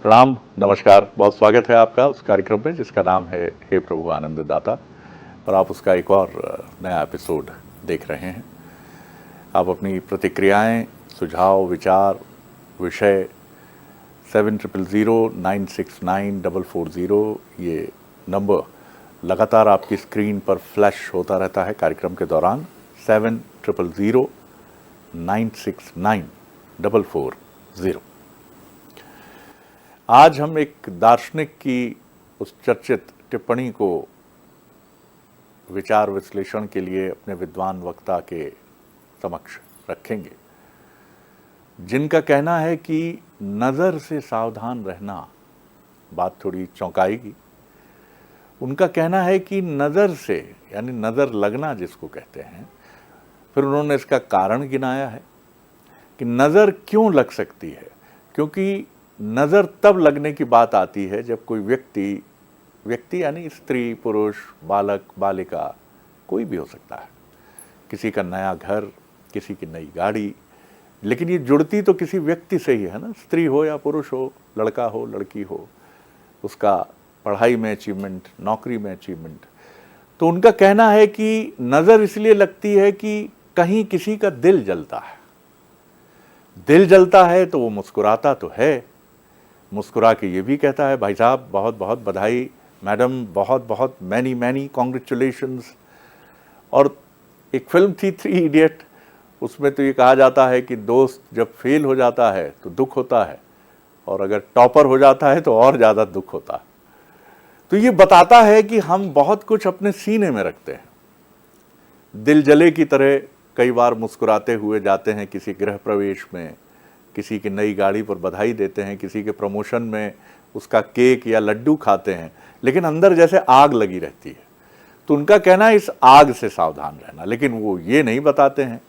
प्रणाम, नमस्कार। बहुत स्वागत है आपका उस कार्यक्रम में जिसका नाम है हे प्रभु आनंददाता, और आप उसका एक और नया एपिसोड देख रहे हैं। आप अपनी प्रतिक्रियाएं, सुझाव, विचार, विषय 7000969440 ये नंबर लगातार आपकी स्क्रीन पर फ्लैश होता रहता है कार्यक्रम के दौरान। 7000969440। आज हम एक दार्शनिक की उस चर्चित टिप्पणी को विचार विश्लेषण के लिए अपने विद्वान वक्ता के समक्ष रखेंगे, जिनका कहना है कि नज़र से सावधान रहना। बात थोड़ी चौंकाएगी। उनका कहना है कि नज़र से, यानी नज़र लगना जिसको कहते हैं, फिर उन्होंने इसका कारण गिनाया है कि नज़र क्यों लग सकती है। क्योंकि नज़र तब लगने की बात आती है जब कोई व्यक्ति यानी स्त्री, पुरुष, बालक, बालिका, कोई भी हो सकता है, किसी का नया घर, किसी की नई गाड़ी, लेकिन ये जुड़ती तो किसी व्यक्ति से ही है ना। स्त्री हो या पुरुष हो, लड़का हो, लड़की हो, उसका पढ़ाई में अचीवमेंट, नौकरी में अचीवमेंट। तो उनका कहना है कि नज़र इसलिए लगती है कि कहीं किसी का दिल जलता है। दिल जलता है तो वो मुस्कुराता तो है, मुस्कुरा के ये भी कहता है, भाई साहब बहुत बहुत बधाई, मैडम बहुत बहुत मैनी कॉन्ग्रेचुलेशंस। और एक फिल्म थी 3 इडियट, उसमें तो ये कहा जाता है कि दोस्त जब फेल हो जाता है तो दुख होता है, और अगर टॉपर हो जाता है तो और ज़्यादा दुख होता है। तो ये बताता है कि हम बहुत कुछ अपने सीने में रखते हैं। दिल जले की तरह कई बार मुस्कुराते हुए जाते हैं किसी गृह प्रवेश में, किसी की नई गाड़ी पर बधाई देते हैं, किसी के प्रमोशन में उसका केक या लड्डू खाते हैं, लेकिन अंदर जैसे आग लगी रहती है। तो उनका कहना है इस आग से सावधान रहना, लेकिन वो ये नहीं बताते हैं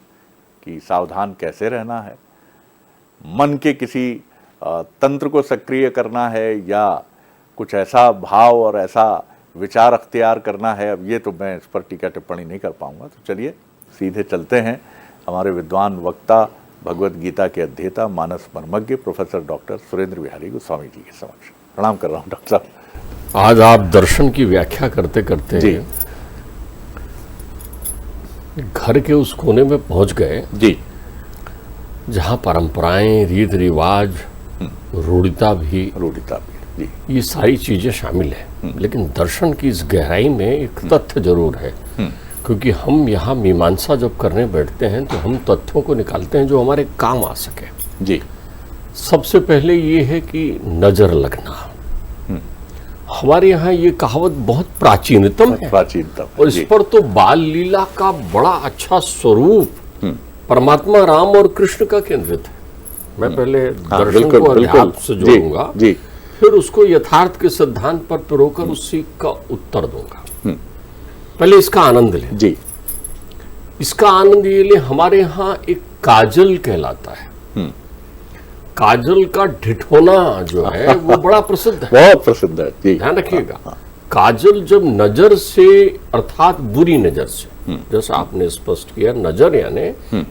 कि सावधान कैसे रहना है। मन के किसी तंत्र को सक्रिय करना है या कुछ ऐसा भाव और ऐसा विचार अख्तियार करना है, अब ये तो मैं इस पर टीका टिप्पणी नहीं कर पाऊंगा। तो चलिए सीधे चलते हैं हमारे विद्वान वक्ता, भगवत गीता के अध्येता, मानस मर्मज्ञ प्रोफेसर डॉक्टर सुरेंद्र बिहारी गोस्वामी जी के समक्ष। प्रणाम कर रहा हूँ डॉक्टर साहब। आज आप दर्शन की व्याख्या करते करते जी घर के उस कोने में पहुंच गए जी, जहां परंपराएं, रीत रिवाज, रूढ़िता भी जी, ये सारी चीजें शामिल हैं। लेकिन दर्शन की इस गहराई में एक तथ्य जरूर है, क्योंकि हम यहाँ मीमांसा जब करने बैठते हैं तो हम तथ्यों को निकालते हैं जो हमारे काम आ सके। जी। सबसे पहले ये है कि नजर लगना। हमारे यहाँ ये कहावत बहुत प्राचीनतम है, और इस पर तो बाल लीला का बड़ा अच्छा स्वरूप परमात्मा राम और कृष्ण का केंद्रित है। मैं पहले दर्शन को अध्यात्म से जोड़ूंगा, फिर उसको यथार्थ के सिद्धांत पर पिरोकर उसी का उत्तर दूंगा। पहले इसका आनंद लें। जी। इसका आनंद ये ले, हमारे यहाँ एक काजल कहलाता है। काजल का ढिठोना जो है वो बड़ा प्रसिद्ध है, बहुत प्रसिद्ध है। जी, ध्यान रखिएगा। काजल जब नजर से, अर्थात बुरी नजर से, जैसा आपने स्पष्ट किया, नजर यानी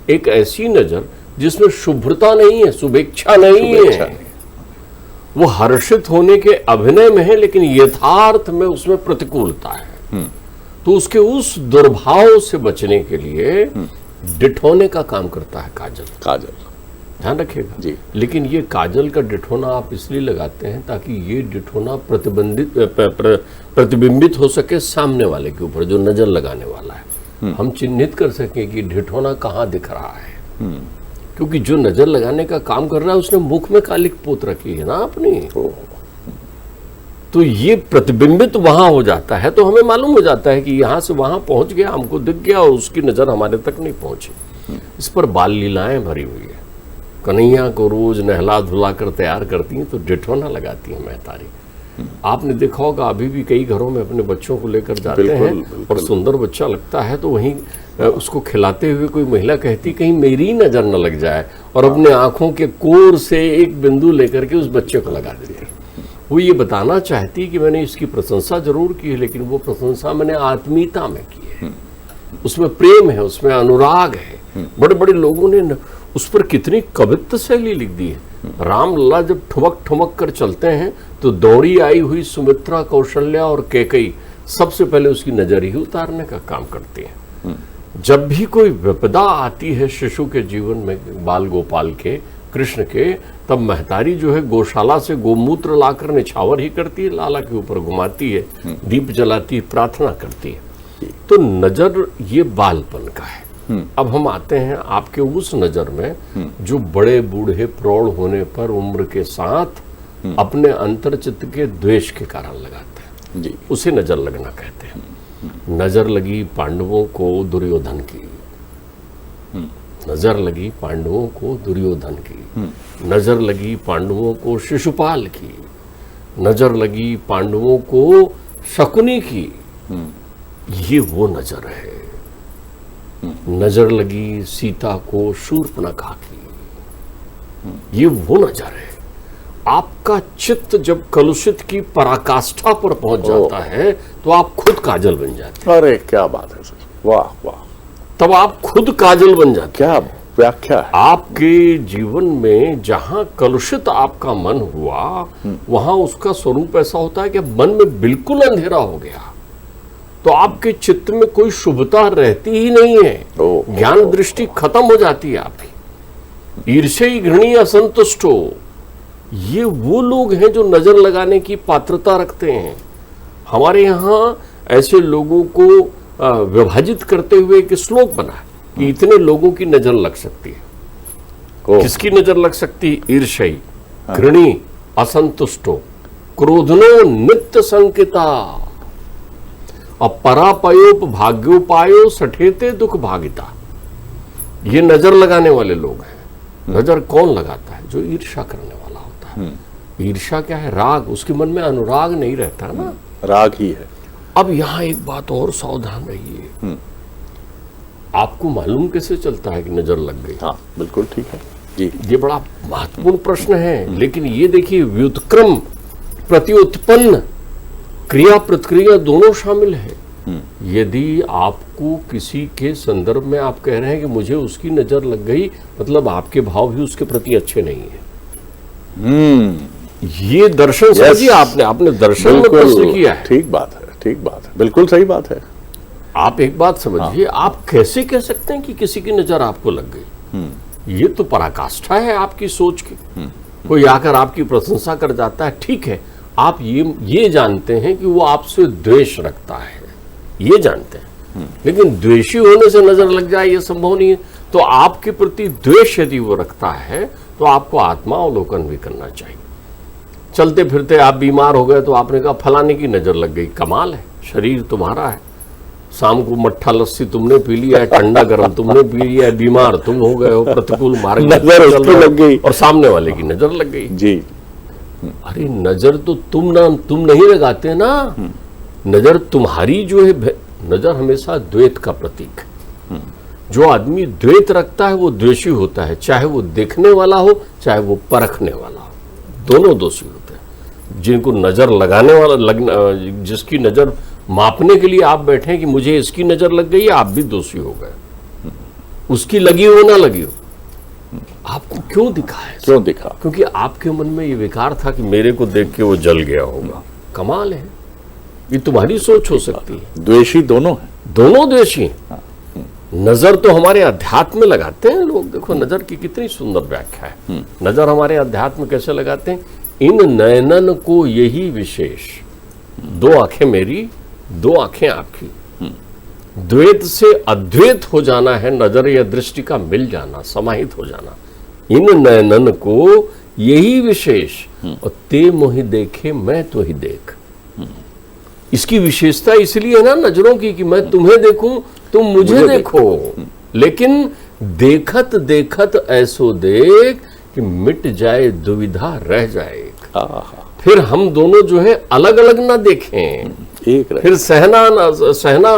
एक ऐसी नजर जिसमें शुभ्रता नहीं है, शुभेच्छा नहीं है, वो हर्षित होने के अभिनय में है, लेकिन यथार्थ में उसमें प्रतिकूलता है। तो उसके उस दुर्भाव से बचने के लिए डिठोने का काम करता है काजल। ध्यान रखिएगा जी। लेकिन ये काजल का डिठोना आप इसलिए लगाते हैं ताकि ये डिठोना प्रतिबिंबित हो सके सामने वाले के ऊपर, जो नजर लगाने वाला है। हम चिन्हित कर सकें कि डिठोना कहाँ दिख रहा है, क्योंकि जो नजर लगाने का काम कर रहा है उसने मुख में कालिक पोत रखी है ना अपनी, तो ये प्रतिबिंबित वहां हो जाता है। तो हमें मालूम हो जाता है कि यहां से वहां पहुंच गया, हमको दिख गया, और उसकी नजर हमारे तक नहीं पहुंची। इस पर बाल लीलाएं भरी हुई है। कन्हैया को रोज नहला धुला कर तैयार करती हैं तो डिठोना लगाती हैं महतारी। आपने देखा होगा अभी भी कई घरों में अपने बच्चों को लेकर जाते हैं, और सुंदर बच्चा लगता है तो वहीं उसको खिलाते हुए कोई महिला कहती कहीं मेरी नजर न लग जाए, और अपने आंखों के कोर से एक बिंदु लेकर के उस बच्चे को लगा देती है। वो ये बताना चाहती कि मैंने इसकी प्रशंसा जरूर की है, लेकिन वो प्रशंसा मैंने आत्मीयता में की है, उसमें प्रेम है, उसमें अनुराग है। बड़े बड़े लोगों ने उस पर कितनी कवित्त शैली लिख दी है। रामलला जब ठुमक ठुमक कर चलते हैं तो दौड़ी आई हुई सुमित्रा, कौशल्या और कैकेयी सबसे पहले उसकी नजर ही उतारने का काम करती है। जब भी कोई विपदा आती है शिशु के जीवन में, बाल गोपाल के, कृष्ण के, तब महतारी जो है गौशाला से गोमूत्र लाकर निछावर ही करती है, लाला के ऊपर घुमाती है, दीप जलाती है, प्रार्थना करती है। तो नजर ये बालपन का है। अब हम आते हैं आपके उस नजर में जो बड़े बूढ़े प्रौढ़ होने पर उम्र के साथ अपने अंतर्चित्त के द्वेष के कारण लगाते हैं जी। उसे नजर लगना कहते हैं। नजर लगी पांडवों को दुर्योधन की, नजर लगी पांडवों को दुर्योधन की, नजर लगी पांडवों को शिशुपाल की, नजर लगी पांडवों को शकुनी की। ये वो नजर है। नजर लगी सीता को शूर्पणखा की, ये वो नजर है। आपका चित्त जब कलुषित की पराकाष्ठा पर पहुंच जाता है तो आप खुद काजल बन जाते हैं। अरे क्या बात है सर, वाह वाह, तब आप खुद काजल बन जाते हैं। क्या व्याख्या है। आपके जीवन में जहां कलुषित आपका मन हुआ वहां उसका स्वरूप ऐसा होता है कि मन में बिल्कुल अंधेरा हो गया तो आपके चित्त में कोई शुभता रहती ही नहीं है। ज्ञान दृष्टि खत्म हो जाती है आपकी। ईर्ष्यी घृणी असंतुष्टो, ये वो लोग हैं जो नजर लगाने की पात्रता रखते हैं। हमारे यहाँ ऐसे लोगों को विभाजित करते हुए एक श्लोक बना है कि इतने लोगों की नजर लग सकती है। किसकी नजर लग सकती है? ईर्ष्यी घृणी असंतुष्टो क्रोधनो नित्य संकिता अपरापयोप भाग्योपायो सठेते दुख भागिता। ये नजर लगाने वाले लोग हैं। नजर कौन लगाता है? जो ईर्ष्या करने वाला होता है। ईर्ष्या क्या है? राग। उसके मन में अनुराग नहीं रहता ना, राग ही है। अब यहां एक बात और सावधान रहिए। आपको मालूम कैसे चलता है कि नजर लग गई? हाँ बिल्कुल ठीक है जी। ये बड़ा महत्वपूर्ण प्रश्न है। लेकिन ये देखिए, व्युत्क्रम प्रत्युत्पन्न क्रिया प्रतिक्रिया दोनों शामिल है। यदि आपको किसी के संदर्भ में आप कह रहे हैं कि मुझे उसकी नजर लग गई, मतलब आपके भाव भी उसके प्रति अच्छे नहीं है। ये दर्शन समझिए, आपने दर्शन में प्रश्न किया है। ठीक बात है, ठीक बात है, बिल्कुल सही बात है। आप एक बात समझिए, आप कैसे कह सकते हैं कि किसी की नजर आपको लग गई? ये तो पराकाष्ठा है आपकी सोच की। कोई आकर आपकी प्रशंसा कर जाता है, ठीक है, आप ये जानते हैं कि वो आपसे द्वेष रखता है, ये जानते हैं। लेकिन द्वेषी होने से नजर लग जाए ये संभव नहीं है। तो आपके प्रति द्वेष यदि वो रखता है तो आपको आत्मावलोकन भी करना चाहिए। चलते फिरते आप बीमार हो गए तो आपने कहा फलाने की नजर लग गई। कमाल है, शरीर तुम्हारा है। शाम को मट्ठा लस्सी तुमने पी लिया है, ठंडा गर्म तुमने पी लिया है, बीमार तुम हो गए हो, प्रतिकूल मार्ग नजर उसकी लग गई और सामने वाले की नजर लग गई जी। अरे नजर तो तुम नहीं लगाते ना। नजर तुम्हारी जो है, नजर हमेशा द्वैत का प्रतीक है। जो आदमी द्वैत रखता है वो द्वेषी होता है, चाहे वो देखने वाला हो चाहे वो परखने वाला हो, दोनों दोषी होते हैं। जिनको नजर लगाने वाला जिसकी नजर मापने के लिए आप बैठे हैं कि मुझे इसकी नजर लग गई है, आप भी दोषी हो गए। उसकी लगी हो ना लगी हो, आपको क्यों दिखा है? क्यों दिखा? क्योंकि आपके मन में ये विकार था कि मेरे को देख के वो जल गया होगा। कमाल है, ये तुम्हारी सोच हो सकती है। द्वेषी दोनों हैं, दोनों द्वेषी। नजर तो हमारे अध्यात्म में लगाते हैं लोग। देखो नजर की कितनी सुंदर व्याख्या है। नजर हमारे अध्यात्म कैसे लगाते हैं? इन नयनन को यही विशेष, दो आंखें मेरी दो आंखें आपकी। द्वैत से अद्वैत हो जाना है नजर या दृष्टि का मिल जाना, समाहित हो जाना। इन नयनन को यही विशेष, और ते मोहि देखे मैं तो ही देख। इसकी विशेषता इसलिए है ना नजरों की कि मैं तुम्हें देखूं तुम मुझे देखो। लेकिन देखत देखत ऐसो देख कि मिट जाए दुविधा रह जाए। फिर हम दोनों जो है अलग अलग ना देखें, एक रहे। फिर सहना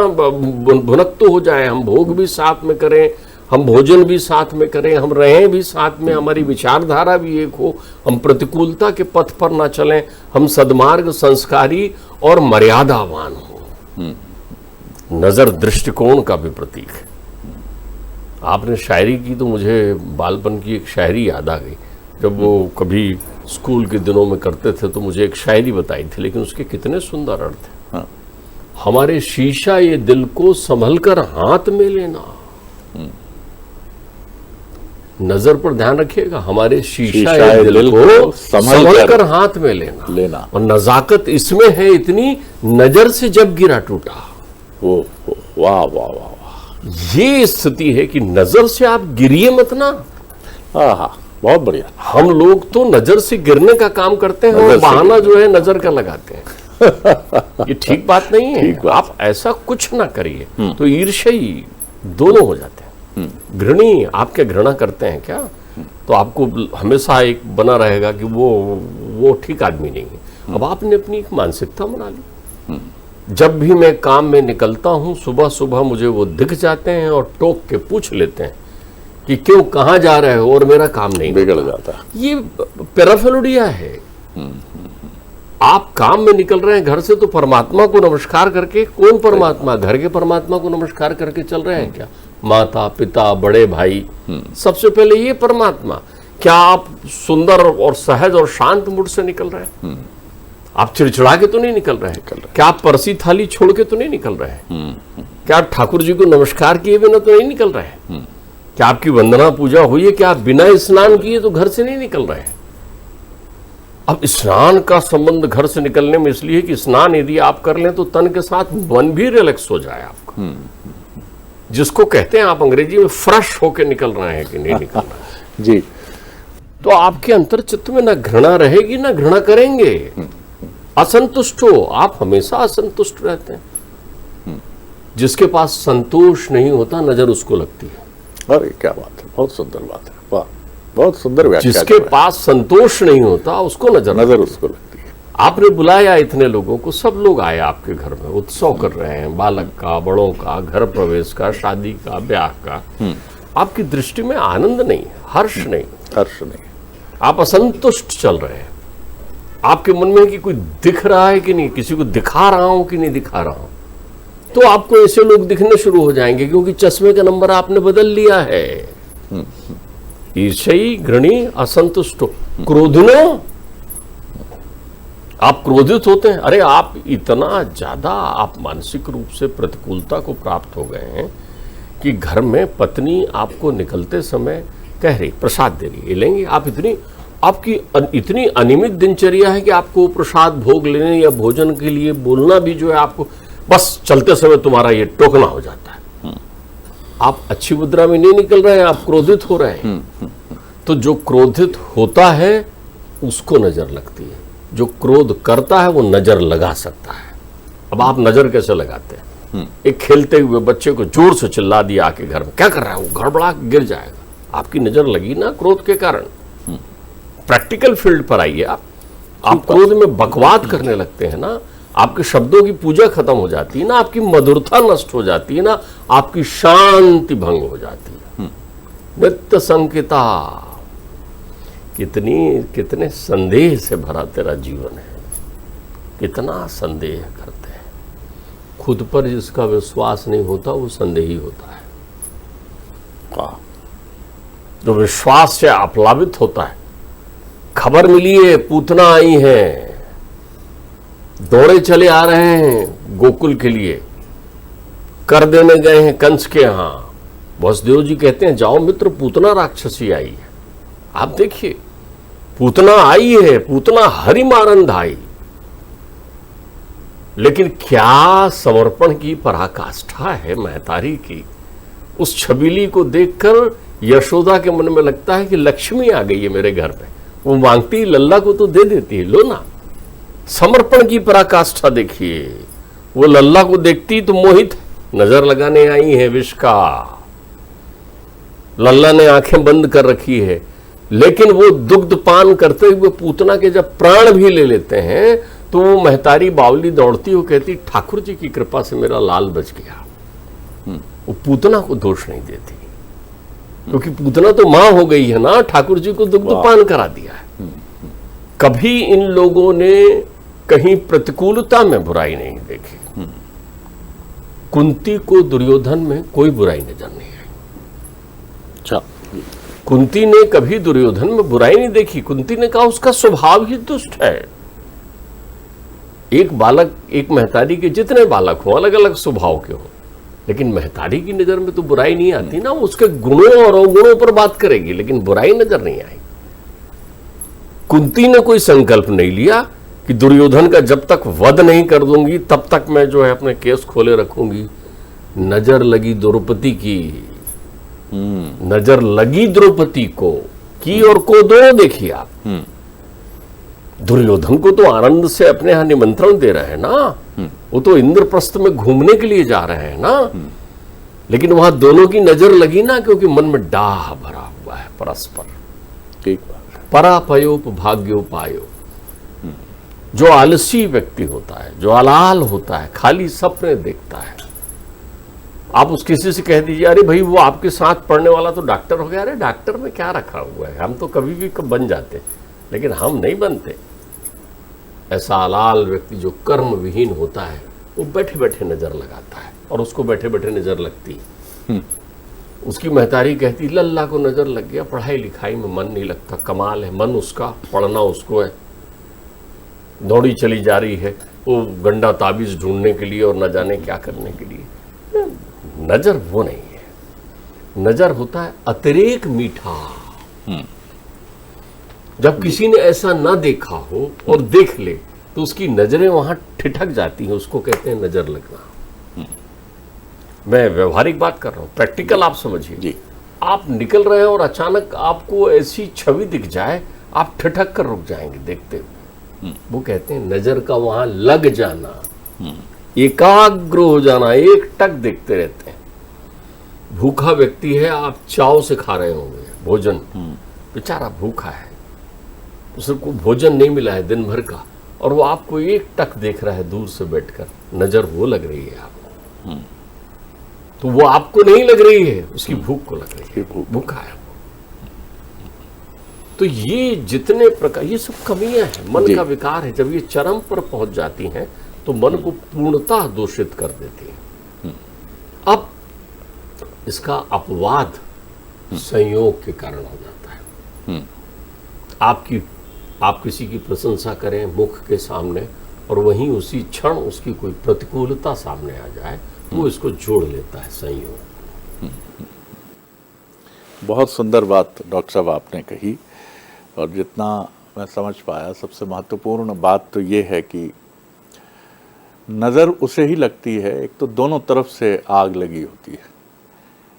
भुनक तो हो जाए। हम भोग भी साथ में करें, हम भोजन भी साथ में करें, हम रहें भी साथ में, हमारी विचारधारा भी एक हो, हम प्रतिकूलता के पथ पर ना चलें, हम सद्मार्ग संस्कारी और मर्यादावान हो। नजर दृष्टिकोण का भी प्रतीक है। आपने शायरी की तो मुझे बालपन की एक शायरी याद आ गई। जब वो कभी स्कूल के दिनों में करते थे तो मुझे एक शायरी बताई थी, लेकिन उसके कितने सुंदर अर्थ हैं। हाँ। हमारे शीशा ये दिल को संभल कर हाथ में लेना, नजर पर ध्यान रखिएगा, हमारे शीशा ये दिल को संभल कर हाथ में लेना। और नजाकत इसमें है इतनी, नजर से जब गिरा टूटा। वो वाह वाह वाह वाह, ये स्थिति है कि नजर से आप गिरिए मत ना। हाँ, बहुत बढ़िया। हम लोग तो नजर से गिरने का काम करते हैं और बहाना जो है नजर का लगाते हैं। ये ठीक बात नहीं है। आप ऐसा कुछ ना करिए तो ईर्ष्यी दोनों हो जाते हैं। घृणी, आप क्या घृणा करते हैं क्या? तो आपको हमेशा एक बना रहेगा कि वो ठीक आदमी नहीं है। अब आपने अपनी एक मानसिकता बना ली। जब भी मैं काम में निकलता हूं, सुबह सुबह मुझे वो दिख जाते हैं और टोक के पूछ लेते हैं कि क्यों, कहां जा रहे हो, और मेरा काम नहीं बिगड़ जाता। ये पैराफिलोडिया है। आप काम में निकल रहे हैं घर से तो परमात्मा को नमस्कार करके, कौन परमात्मा? घर के परमात्मा को नमस्कार करके चल रहे हैं क्या? माता पिता बड़े भाई, सबसे पहले ये परमात्मा। क्या आप सुंदर और सहज और शांत मूड से निकल रहे हैं? आप चिड़चिड़ा के तो नहीं निकल रहे हैं? क्या आप परसी थाली छोड़ के तो नहीं निकल रहे हैं? क्या आप ठाकुर जी को नमस्कार किए बिना तो नहीं निकल रहे हैं? क्या आपकी वंदना पूजा हुई है? क्या आप बिना स्नान किए तो घर से नहीं निकल रहे हैं? अब स्नान का संबंध घर से निकलने में इसलिए कि स्नान यदि आप कर लें तो तन के साथ मन भी रिलैक्स हो जाए आपका, जिसको कहते हैं आप अंग्रेजी में फ्रेश होके निकल रहे हैं कि नहीं निकल रहे हैं। जी। तो आपके अंतर चित्त में ना घृणा रहेगी ना घृणा करेंगे। असंतुष्ट हो, आप हमेशा असंतुष्ट रहते हैं। जिसके पास संतोष नहीं होता नजर उसको लगती है। अरे क्या बात है, बहुत सुंदर बात है, वाह, बहुत सुंदर व्याख्या। जिसके पास संतोष नहीं होता उसको नजर उसको लगती है। आपने बुलाया इतने लोगों को, सब लोग आए आपके घर में, उत्सव कर रहे हैं, बालक का, बड़ों का, घर प्रवेश का, शादी का, ब्याह का। आपकी दृष्टि में आनंद नहीं, हर्ष नहीं, आप असंतुष्ट चल रहे हैं। आपके मन में कि कोई दिख रहा है कि नहीं, किसी को दिखा रहा हूं कि नहीं दिखा रहा हूं, तो आपको ऐसे लोग दिखने शुरू हो जाएंगे क्योंकि चश्मे का नंबर आपने बदल लिया है। ईर्ष्यी, घृणी, असंतुष्ट, क्रोधिनो, आप क्रोधित होते हैं। अरे आप इतना ज्यादा आप मानसिक रूप से प्रतिकूलता को प्राप्त हो गए हैं कि घर में पत्नी आपको निकलते समय कह रही प्रसाद दे रही है, लेंगे आप, आपकी इतनी अनियमित दिनचर्या है कि आपको प्रसाद भोग लेने या भोजन के लिए बोलना भी जो है आपको बस चलते समय तुम्हारा ये टोकना हो जाता है। आप अच्छी मुद्रा में नहीं निकल रहे हैं, आप क्रोधित हो रहे हैं। तो जो क्रोधित होता है उसको नजर लगती है, जो क्रोध करता है वो नजर लगा सकता है। अब आप नजर कैसे लगाते हैं? एक खेलते हुए बच्चे को जोर से चिल्ला दिया आके घर में, क्या कर रहा है, वो गड़बड़ा गिर जाएगा। आपकी नजर लगी ना क्रोध के कारण। प्रैक्टिकल फील्ड पर आइए आप क्रोध में बकवाद करने लगते हैं ना, आपके शब्दों की पूजा खत्म हो जाती है ना, आपकी मधुरता नष्ट हो जाती है ना, आपकी शांति भंग हो जाती है। नित्य संकिता, कितने संदेह से भरा तेरा जीवन है, कितना संदेह करते हैं। खुद पर जिसका विश्वास नहीं होता वो संदेही होता है। जो विश्वास से आप्लावित होता है, खबर मिली है पूतना आई है, दौड़े चले आ रहे हैं गोकुल के लिए, कर देने गए हैं कंस के यहां। वसुदेव जी कहते हैं जाओ मित्र, पूतना राक्षसी आई है। आप देखिए, पूतना आई है, पूतना हरि मारंद आई, लेकिन क्या समर्पण की पराकाष्ठा है महतारी की। उस छबीली को देखकर यशोदा के मन में लगता है कि लक्ष्मी आ गई है मेरे घर में। वो मांगती लल्ला को तो दे देती है, लो ना। समर्पण की पराकाष्ठा देखिए, वो लल्ला को देखती तो मोहित, नजर लगाने आई है विष का। लल्ला ने आंखें बंद कर रखी है, लेकिन वो दुग्ध पान करते हुए पूतना के जब प्राण भी ले लेते हैं तो वो महतारी बावली दौड़ती हो, कहती ठाकुर जी की कृपा से मेरा लाल बच गया। वो पूतना को दोष नहीं देती, क्योंकि पूतना तो मां हो गई है ना, ठाकुर जी को दुग्ध पान करा दिया है। कभी इन लोगों ने कहीं प्रतिकूलता में बुराई नहीं देखी। कुंती को दुर्योधन में कोई बुराई नजर नहीं आई। कुंती ने कभी दुर्योधन में बुराई नहीं देखी। कुंती ने कहा उसका स्वभाव ही दुष्ट है। एक बालक, एक महतारी के जितने बालक हो अलग अलग स्वभाव के हो, लेकिन महतारी की नजर में तो बुराई नहीं आती ना, उसके गुणों और अवगुणों पर बात करेगी, लेकिन बुराई नजर नहीं आएगी। कुंती ने कोई संकल्प नहीं लिया कि दुर्योधन का जब तक वध नहीं कर दूंगी तब तक मैं जो है अपने केस खोले रखूंगी। नजर लगी द्रौपदी की, नजर लगी द्रौपदी को की और को दो। देखिए आप, दुर्योधन को तो आनंद से अपने यहां निमंत्रण दे रहे हैं ना, वो तो इंद्रप्रस्थ में घूमने के लिए जा रहे हैं ना, लेकिन वहां दोनों की नजर लगी ना, क्योंकि मन में डाह भरा हुआ है परस्पर। ठीक बात है। परापयोपभाग्योपायो। जो आलसी व्यक्ति होता है, जो अलाल होता है, खाली सपने देखता है, आप उस किसी से कह दीजिए अरे भाई वो आपके साथ पढ़ने वाला तो डॉक्टर हो गया, अरे डॉक्टर में क्या रखा हुआ है, हम तो कभी भी बन जाते, लेकिन हम नहीं बनते। ऐसा अलाल व्यक्ति जो कर्म विहीन होता है वो बैठे बैठे नजर लगाता है, और उसको बैठे बैठे नजर लगती। उसकी महतारी कहती लल्ला को नजर लग गया, पढ़ाई लिखाई में मन नहीं लगता, कमाल है, मन उसका, पढ़ना उसको है, दौड़ी चली जा रही है वो गंडा ताबीज ढूंढने के लिए और न जाने क्या करने के लिए। नजर वो नहीं है, नजर होता है अतिरेक मीठा। जब किसी ने ऐसा ना देखा हो और देख ले तो उसकी नजरें वहां ठिठक जाती हैं, उसको कहते हैं नजर लगना। मैं व्यवहारिक बात कर रहा हूं, प्रैक्टिकल आप समझिए। आप निकल रहे हैं और अचानक आपको ऐसी छवि दिख जाए, आप ठिठक कर रुक जाएंगे देखते हुए। वो कहते हैं नजर का वहां लग जाना, एकाग्र हो जाना, एक टक देखते रहते हैं। भूखा व्यक्ति है, आप चाव से खा रहे होंगे भोजन, बेचारा भूखा है, उसको भोजन नहीं मिला है दिन भर का, और वो आपको एक टक देख रहा है दूर से बैठकर, नजर वो लग रही है आपको। तो वो आपको नहीं लग रही है, उसकी भूख को लग रही है, भूखा है। तो ये जितने प्रकार, ये सब कमियां हैं, मन का विकार है। जब ये चरम पर पहुंच जाती हैं तो मन को पूर्णतः दूषित कर देती है। अब इसका अपवाद संयोग के कारण हो जाता है। आप किसी की प्रशंसा करें मुख के सामने, और वहीं उसी क्षण उसकी कोई प्रतिकूलता सामने आ जाए तो वो इसको जोड़ लेता है संयोग। बहुत सुंदर बात डॉक्टर साहब आपने कही, और जितना मैं समझ पाया सबसे महत्वपूर्ण बात तो ये है कि नज़र उसे ही लगती है, एक तो दोनों तरफ से आग लगी होती है।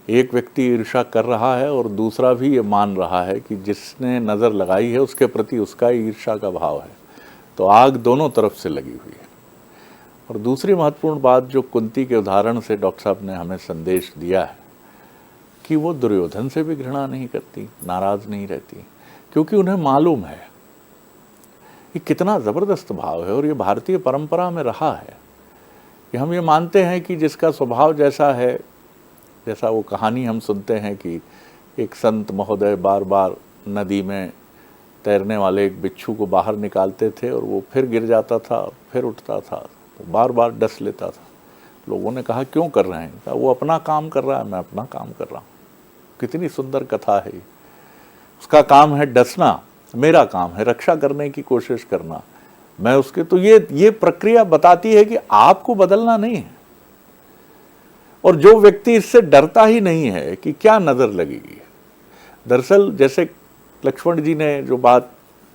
एक व्यक्ति ईर्ष्या कर रहा है और दूसरा भी ये मान रहा है कि जिसने नज़र लगाई है उसके प्रति उसका ईर्ष्या का भाव है, तो आग दोनों तरफ से लगी हुई है। और दूसरी महत्वपूर्ण बात जो कुंती के उदाहरण से डॉक्टर साहब ने हमें संदेश दिया है कि वो दुर्योधन से भी घृणा नहीं करती, नाराज नहीं रहती, क्योंकि उन्हें मालूम है ये कितना ज़बरदस्त भाव है। और ये भारतीय परंपरा में रहा है कि हम ये मानते हैं कि जिसका स्वभाव जैसा है, जैसा वो कहानी हम सुनते हैं कि एक संत महोदय बार बार नदी में तैरने वाले एक बिच्छू को बाहर निकालते थे और वो फिर गिर जाता था, फिर उठता था, तो बार बार डस लेता था। लोगों ने कहा क्यों कर रहे हैं? कहा वो अपना काम कर रहा है, मैं अपना काम कर रहा हूँ। कितनी सुंदर कथा है ये। उसका काम है डसना, मेरा काम है रक्षा करने की कोशिश करना, मैं उसके। तो ये प्रक्रिया बताती है कि आपको बदलना नहीं है। और जो व्यक्ति इससे डरता ही नहीं है कि क्या नज़र लगेगी, दरअसल जैसे लक्ष्मण जी ने जो बात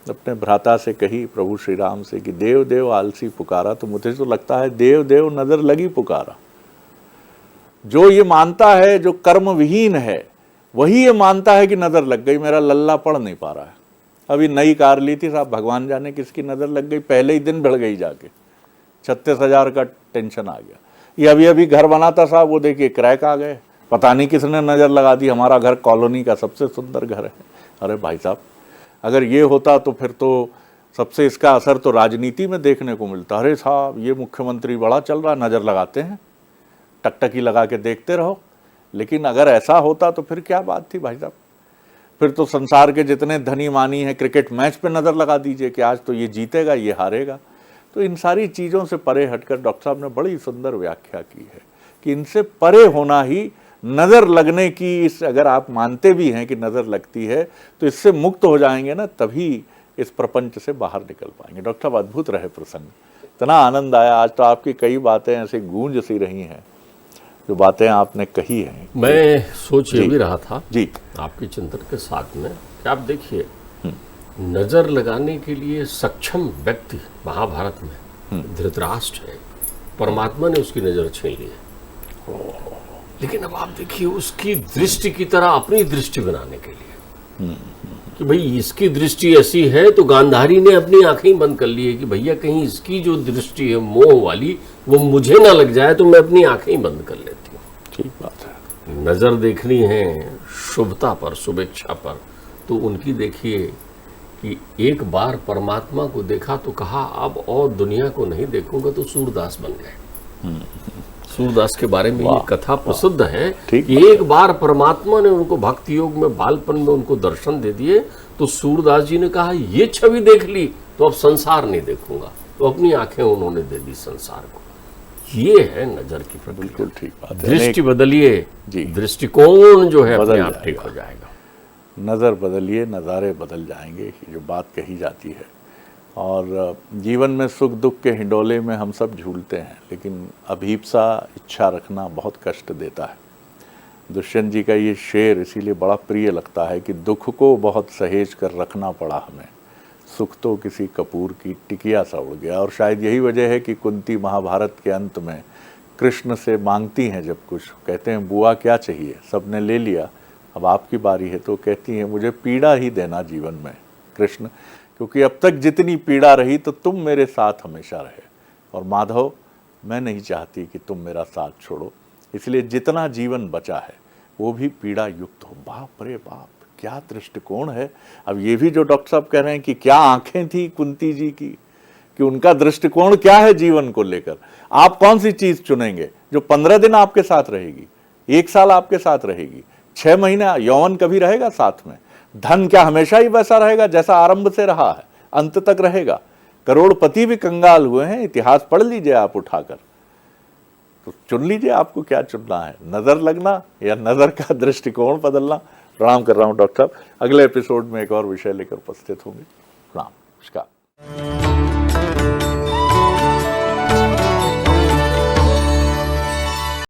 अपने भ्राता से कही प्रभु श्री राम से कि देव देव आलसी पुकारा, तो मुझे तो लगता है देव देव नज़र लगी पुकारा। जो ये मानता है, जो कर्म विहीन है, वही ये मानता है कि नज़र लग गई, मेरा लल्ला पढ़ नहीं पा रहा है। अभी नई कार ली थी साहब, भगवान जाने किसकी नज़र लग गई, पहले ही दिन बढ़ गई जाके 36,000 का टेंशन आ गया। ये अभी अभी घर बना था साहब, वो देखिए क्रैक आ गए, पता नहीं किसने नज़र लगा दी, हमारा घर कॉलोनी का सबसे सुंदर घर है। अरे भाई साहब, अगर ये होता तो फिर तो सबसे इसका असर तो राजनीति में देखने को मिलता। अरे साहब ये मुख्यमंत्री बड़ा चल रहा, नज़र लगाते हैं, टकटकी लगा के देखते रहो। लेकिन अगर ऐसा होता तो फिर क्या बात थी भाई साहब, फिर तो संसार के जितने धनी मानी हैं क्रिकेट मैच पे नज़र लगा दीजिए कि आज तो ये जीतेगा, ये हारेगा। तो इन सारी चीज़ों से परे हटकर डॉक्टर साहब ने बड़ी सुंदर व्याख्या की है कि इनसे परे होना ही नज़र लगने की, इस अगर आप मानते भी हैं कि नज़र लगती है तो इससे मुक्त हो जाएंगे ना, तभी इस प्रपंच से बाहर निकल पाएंगे। डॉक्टर साहब, अद्भुत रहे प्रसंग, इतना आनंद आया। आज तो आपकी कई बातें ऐसे गूंज सी रही हैं, जो बातें आपने कही हैं। मैं सोच ये भी रहा था जी आपके चिंतन के साथ में कि आप देखिए, नजर लगाने के लिए सक्षम व्यक्ति महाभारत में धृतराष्ट्र है, परमात्मा ने उसकी नजर छीन ली है। लेकिन अब आप देखिए, उसकी दृष्टि की तरह अपनी दृष्टि बनाने के लिए कि भाई इसकी दृष्टि ऐसी है, तो गांधारी ने अपनी आंखें बंद कर ली है कि भैया कहीं इसकी जो दृष्टि है मोह वाली वो मुझे ना लग जाए, तो मैं अपनी आंखें बंद कर लेती हूँ। ठीक बात है। नजर देखनी है शुभता पर, शुभेच्छा पर, तो उनकी देखिए कि एक बार परमात्मा को देखा तो कहा अब और दुनिया को नहीं देखूंगा, तो सूरदास बन गए। सूरदास के बारे में ये कथा प्रसिद्ध है कि एक बार परमात्मा ने उनको भक्ति योग में, बालपन में उनको दर्शन दे दिए, तो सूरदास जी ने कहा ये छवि देख ली तो अब संसार नहीं देखूंगा, तो अपनी आंखें उन्होंने दे दी संसार को। ये है नजर की प्रक्रिया। बिल्कुल ठीक बात है। दृष्टि बदलिए, जी, दृष्टिकोण जो है अपने आप ठीक हो जाएगा। नज़र बदलिए, नज़ारे बदल जाएंगे, ये जो बात कही जाती है। और जीवन में सुख दुख के हिंडोले में हम सब झूलते हैं, लेकिन अभीप्सा, इच्छा रखना बहुत कष्ट देता है। दुष्यंत जी का ये शेर इसीलिए बड़ा प्रिय लगता है कि दुख को बहुत सहेज कर रखना पड़ा हमें, सुख तो किसी कपूर की टिकिया सा उड़ गया। और शायद यही वजह है कि कुंती महाभारत के अंत में कृष्ण से मांगती हैं जब कुछ, कहते हैं बुआ क्या चाहिए, सबने ले लिया, अब आपकी बारी है, तो कहती हैं मुझे पीड़ा ही देना जीवन में कृष्ण, क्योंकि अब तक जितनी पीड़ा रही तो तुम मेरे साथ हमेशा रहे, और माधव मैं नहीं चाहती कि तुम मेरा साथ छोड़ो, इसलिए जितना जीवन बचा है वो भी पीड़ा युक्त हो। बाप रे बाप, क्या दृष्टिकोण है। अब ये भी जो डॉक्टर साहब कह रहे हैं कि क्या आंखें थी कुंती जी की, कि उनका दृष्टिकोण क्या है जीवन को लेकर। आप कौन सी चीज चुनेंगे जो 15 दिन आपके साथ रहेगी, 1 साल आपके साथ रहेगी, 6 महीना यौवन कभी रहेगा साथ में, धन क्या हमेशा ही वैसा रहेगा जैसा आरंभ से रहा है, अंत तक रहेगा। करोड़पति भी कंगाल हुए हैं, इतिहास पढ़ लीजिए आप उठाकर, तो चुन लीजिए आपको क्या चुनना है, नजर लगना या नजर का दृष्टिकोण बदलना। प्रणाम कर रहा हूं डॉक्टर साहब, अगले एपिसोड में एक और विषय लेकर उपस्थित होंगे। प्रणाम, नमस्कार।